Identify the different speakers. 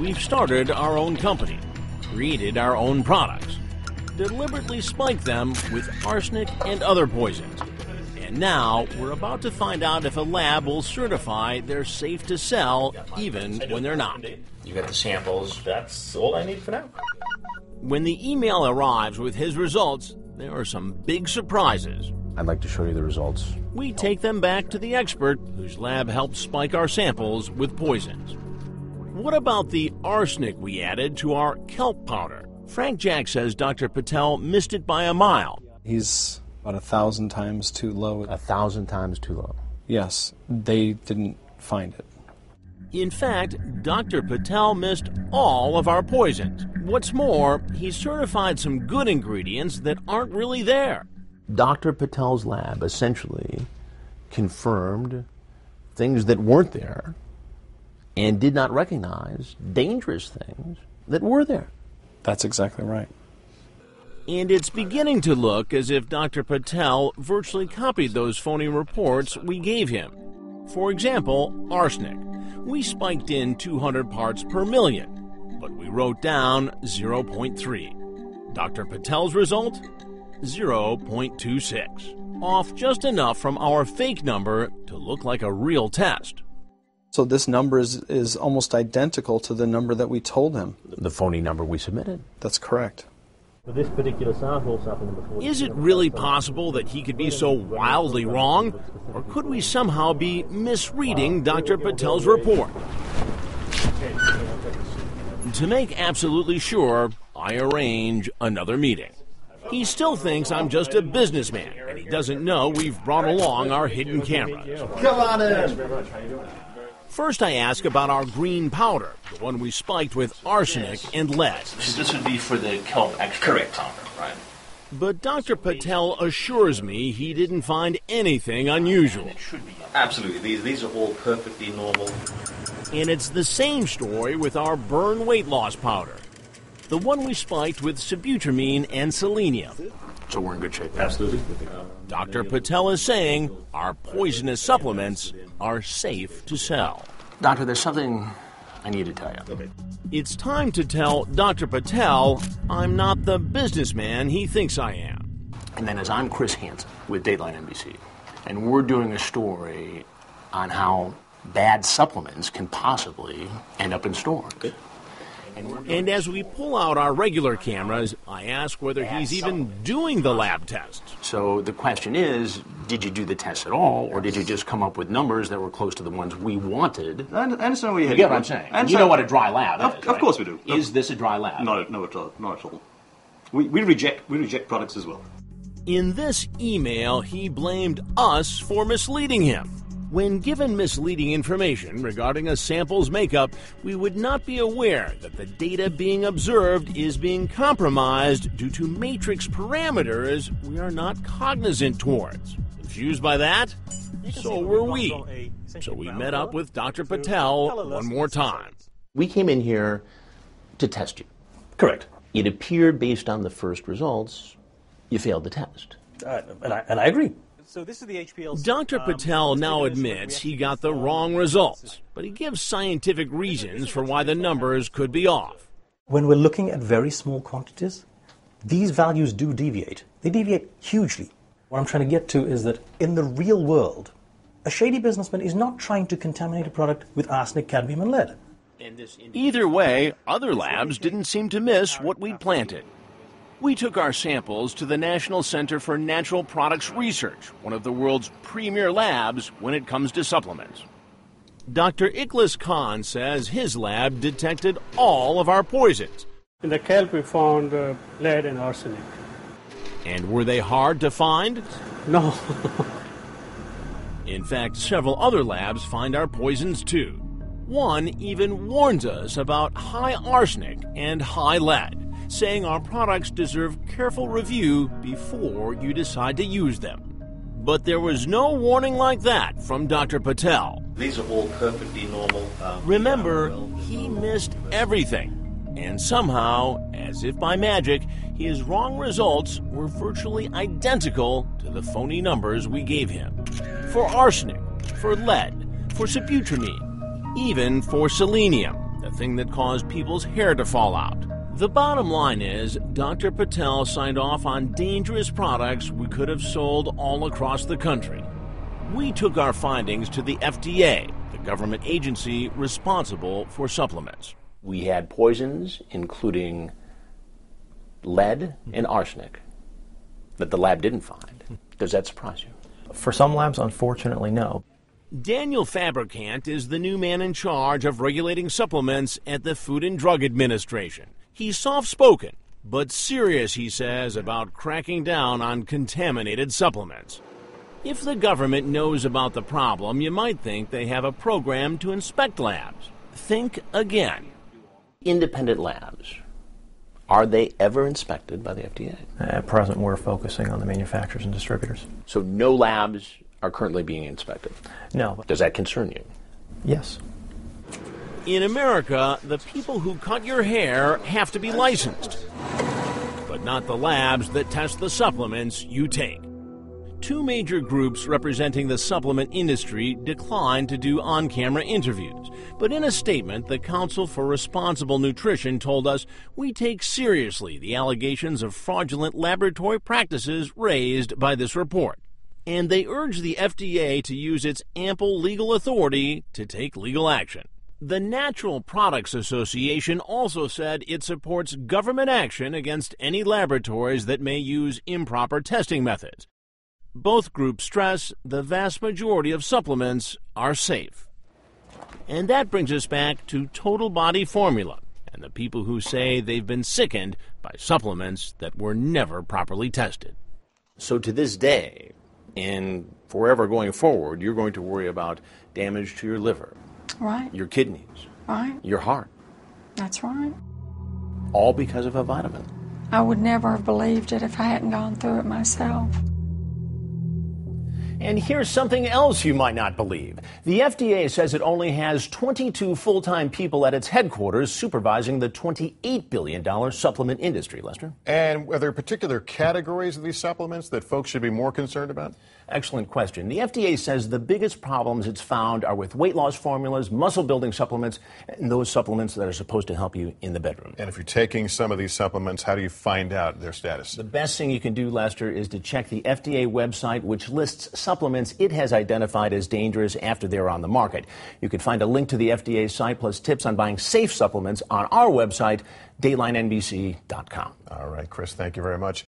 Speaker 1: we've started our own company, created our own products, deliberately spiked them with arsenic and other poisons. And now we're about to find out if a lab will certify they're safe to sell even when they're not.
Speaker 2: You got the samples. That's all I need for now.
Speaker 1: When the email arrives with his results, there are some big surprises.
Speaker 2: I'd like to show you the results.
Speaker 1: We take them back to the expert whose lab helped spike our samples with poisons. What about the arsenic we added to our kelp powder? Frank Jack says Dr. Patel missed it by a mile.
Speaker 3: He's about 1,000 times too low.
Speaker 2: 1,000 times too low.
Speaker 3: Yes, they didn't find it.
Speaker 1: In fact, Dr. Patel missed all of our poisons. What's more, he certified some good ingredients that aren't really there.
Speaker 2: Dr. Patel's lab essentially confirmed things that weren't there and did not recognize dangerous things that were there.
Speaker 3: That's exactly right.
Speaker 1: And it's beginning to look as if Dr. Patel virtually copied those phony reports we gave him. For example, arsenic. We spiked in 200 parts per million, but we wrote down 0.3. Dr. Patel's result? 0.26. Off just enough from our fake number to look like a real test.
Speaker 3: So this number is almost identical to the number that we told him.
Speaker 2: The phony number we submitted.
Speaker 3: That's correct.
Speaker 4: For this particular sample, sample number 40.
Speaker 1: Is it really possible that he could be so wildly wrong? Or could we somehow be misreading Dr. Patel's report? To make absolutely sure, I arrange another meeting. He still thinks I'm just a businessman, and he doesn't know we've brought along our hidden cameras.
Speaker 5: Come on in.
Speaker 1: First, I ask about our green powder, the one we spiked with arsenic and lead.
Speaker 2: So this would be for the kelp extract powder, right?
Speaker 1: But Dr. Patel assures me he didn't find anything unusual.
Speaker 2: It should be. Absolutely. These are all perfectly normal.
Speaker 1: And it's the same story with our burn weight loss powder, the one we spiked with sibutramine and selenium.
Speaker 2: So we're in good shape.
Speaker 5: Absolutely.
Speaker 1: Dr. Patel is saying our poisonous supplements are safe to sell.
Speaker 2: Doctor, there's something I need to tell you.
Speaker 5: Okay.
Speaker 1: It's time to tell Dr. Patel I'm not the businessman he thinks I am.
Speaker 2: And then as I'm Chris Hansen with Dateline NBC, and we're doing a story on how bad supplements can possibly end up in stores.
Speaker 5: Okay.
Speaker 1: And as we pull out our regular cameras, I ask whether he's even doing the lab tests.
Speaker 2: So the question is, did you do the test at all, or did you just come up with numbers that were close to the ones we wanted?
Speaker 6: I understand what you're
Speaker 2: You get what I'm saying? You know what a dry lab is,
Speaker 6: Of
Speaker 2: right?
Speaker 6: course we do.
Speaker 2: Is this a dry lab?
Speaker 6: No, not at all. We reject products as well.
Speaker 1: In this email, he blamed us for misleading him. When given misleading information regarding a sample's makeup, we would not be aware that the data being observed is being compromised due to matrix parameters we are not cognizant towards. Confused by that? So were we. So we met up with Dr. Patel one more time.
Speaker 2: We came in here to test you.
Speaker 4: Correct.
Speaker 2: It appeared based on the first results, you failed the test.
Speaker 4: And I agree. So this is the HPLC.
Speaker 1: Dr. Patel now admits he got the wrong results, but he gives scientific reasons for why the numbers could be off.
Speaker 4: When we're looking at very small quantities, these values do deviate. They deviate hugely. What I'm trying to get to is that in the real world, a shady businessman is not trying to contaminate a product with arsenic, cadmium, and lead.
Speaker 1: Either way, other labs didn't seem to miss what we'd planted. We took our samples to the National Center for Natural Products Research, one of the world's premier labs when it comes to supplements. Dr. Ikhlas Khan says his lab detected all of our poisons.
Speaker 7: In the kelp we found lead and arsenic.
Speaker 1: And were they hard to find?
Speaker 7: No.
Speaker 1: In fact, several other labs find our poisons too. One even warns us about high arsenic and high lead, saying our products deserve careful review before you decide to use them. But there was no warning like that from Dr. Patel.
Speaker 2: These are all perfectly normal.
Speaker 1: Remember, he missed everything. And somehow, as if by magic, his wrong results were virtually identical to the phony numbers we gave him. For arsenic, for lead, for sibutramine, even for selenium. the thing that caused people's hair to fall out. The bottom line is, Dr. Patel signed off on dangerous products we could have sold all across the country. We took our findings to the FDA, the government agency responsible for supplements.
Speaker 2: We had poisons, including lead and arsenic, that the lab didn't find. Does that surprise you?
Speaker 5: For some labs, unfortunately, no.
Speaker 1: Daniel Fabricant is the new man in charge of regulating supplements at the Food and Drug Administration. He's soft-spoken, but serious, he says, about cracking down on contaminated supplements. If the government knows about the problem, you might think they have a program to inspect labs. Think again.
Speaker 2: Independent labs, are they ever inspected by the FDA?
Speaker 5: At present, we're focusing on the manufacturers and distributors.
Speaker 2: So no labs are currently being inspected?
Speaker 5: No.
Speaker 2: Does that concern you?
Speaker 5: Yes.
Speaker 1: In America, the people who cut your hair have to be licensed, but not the labs that test the supplements you take. Two major groups representing the supplement industry declined to do on-camera interviews, but in a statement, the Council for Responsible Nutrition told us, "We take seriously the allegations of fraudulent laboratory practices raised by this report." And they urge the FDA to use its ample legal authority to take legal action. The Natural Products Association also said it supports government action against any laboratories that may use improper testing methods. Both groups stress the vast majority of supplements are safe. And that brings us back to Total Body Formula and the people who say they've been sickened by supplements that were never properly tested.
Speaker 2: So to this day, and forever going forward, you're going to worry about damage to your liver,
Speaker 8: Right.
Speaker 2: your kidneys,
Speaker 8: Right.
Speaker 2: your heart,
Speaker 8: That's right.
Speaker 2: all because of a vitamin.
Speaker 8: I would never have believed it if I hadn't gone through it myself.
Speaker 1: And here's something else you might not believe. The FDA says it only has 22 full-time people at its headquarters supervising the $28 billion supplement industry, Lester.
Speaker 9: And are there particular categories of these supplements that folks should be more concerned about?
Speaker 1: Excellent question. The FDA says the biggest problems it's found are with weight loss formulas, muscle-building supplements, and those supplements that are supposed to help you in the bedroom.
Speaker 9: And if you're taking some of these supplements, how do you find out their status?
Speaker 1: The best thing you can do, Lester, is to check the FDA website, which lists supplements it has identified as dangerous after they're on the market. You can find a link to the FDA site plus tips on buying safe supplements on our website, DaylineNBC.com.
Speaker 9: All right, Chris, thank you very much.